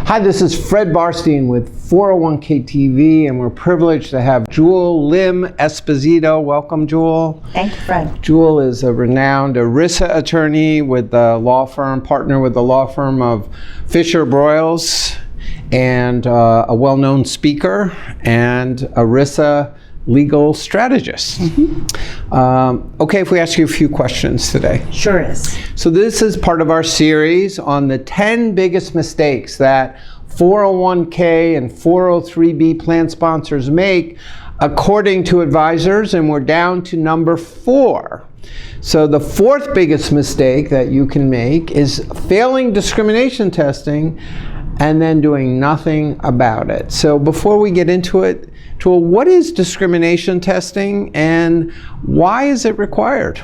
Hi, this is Fred Barstein with 401k TV, and we're privileged to have Jewel Lim Esposito. Welcome, Jewel. Thank you, Fred. Jewel is a renowned ERISA attorney with the law firm, partner with the law firm of Fisher Broyles, and a well-known speaker and ERISA legal strategist. Okay, if we ask you a few questions today. Sure is. So this is part of our series on the 10 biggest mistakes that 401k and 403b plan sponsors make according to advisors, and we're down to number 4. So the 4th biggest mistake that you can make is failing discrimination testing and then doing nothing about it. So before we get into it, Jewel, what is discrimination testing and why is it required?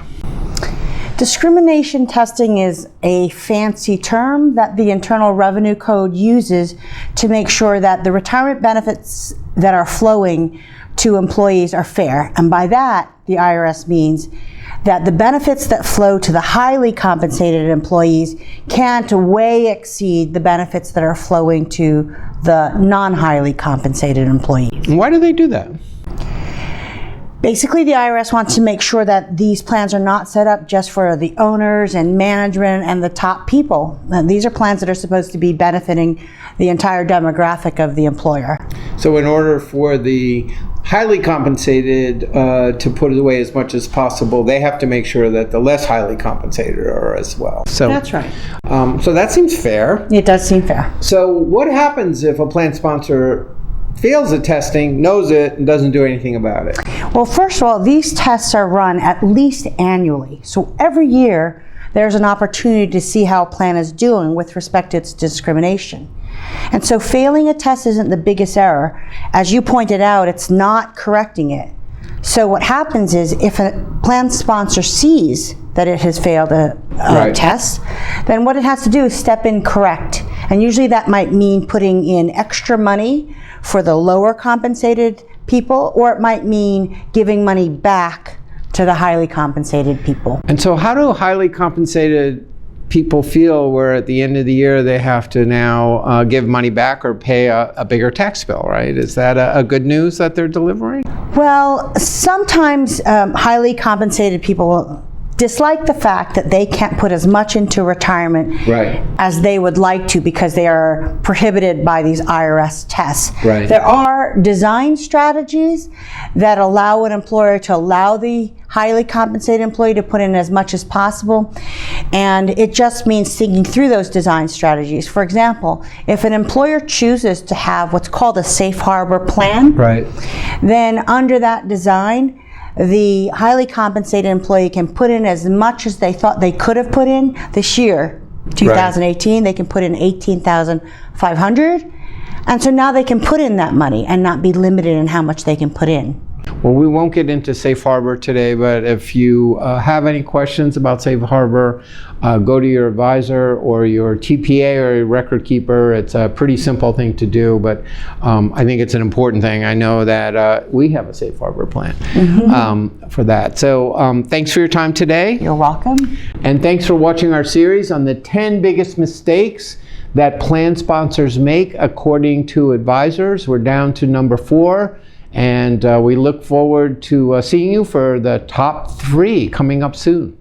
Discrimination testing is a fancy term that the Internal Revenue Code uses to make sure that the retirement benefits that are flowing to employees are fair. And by that, the IRS means that the benefits that flow to the highly compensated employees can't way exceed the benefits that are flowing to the non-highly compensated employees. Why do they do that? Basically, the IRS wants to make sure that these plans are not set up just for the owners and management and the top people. These are plans that are supposed to be benefiting the entire demographic of the employer. So in order for the highly compensated to put away as much as possible, they have to make sure that the less highly compensated are as well. So that's right. So that seems fair. It does seem fair. So what happens if a plan sponsor fails the testing, knows it, and doesn't do anything about it? Well, first of all, these tests are run at least annually. So every year, there's an opportunity to see how a plan is doing with respect to its discrimination. And so failing a test isn't the biggest error. As you pointed out, it's not correcting it. So what happens is if a plan sponsor sees that it has failed a test, then what it has to do is step in correct. And usually that might mean putting in extra money for the lower compensated people, or it might mean giving money back to the highly compensated people. And so how do highly compensated people feel where at the end of the year they have to now give money back or pay a bigger tax bill, right? Is that a good news that they're delivering? Well, sometimes highly compensated people dislike the fact that they can't put as much into retirement as they would like to because they are prohibited by these IRS tests. There are design strategies that allow an employer to allow the highly compensated employee to put in as much as possible, and it just means thinking through those design strategies. For example, if an employer chooses to have what's called a safe harbor plan, then under that design, the highly compensated employee can put in as much as they thought they could have put in this year, 2018. They can put in $18,500, and so now they can put in that money and not be limited in how much they can put in. Well, we won't get into Safe Harbor today, but if you have any questions about Safe Harbor, go to your advisor or your TPA or your record keeper. It's a pretty simple thing to do, but I think it's an important thing. I know that we have a Safe Harbor plan for that. So thanks for your time today. You're welcome. And thanks for watching our series on the 10 biggest mistakes that plan sponsors make according to advisors. We're down to number 4. And we look forward to seeing you for the top 3 coming up soon.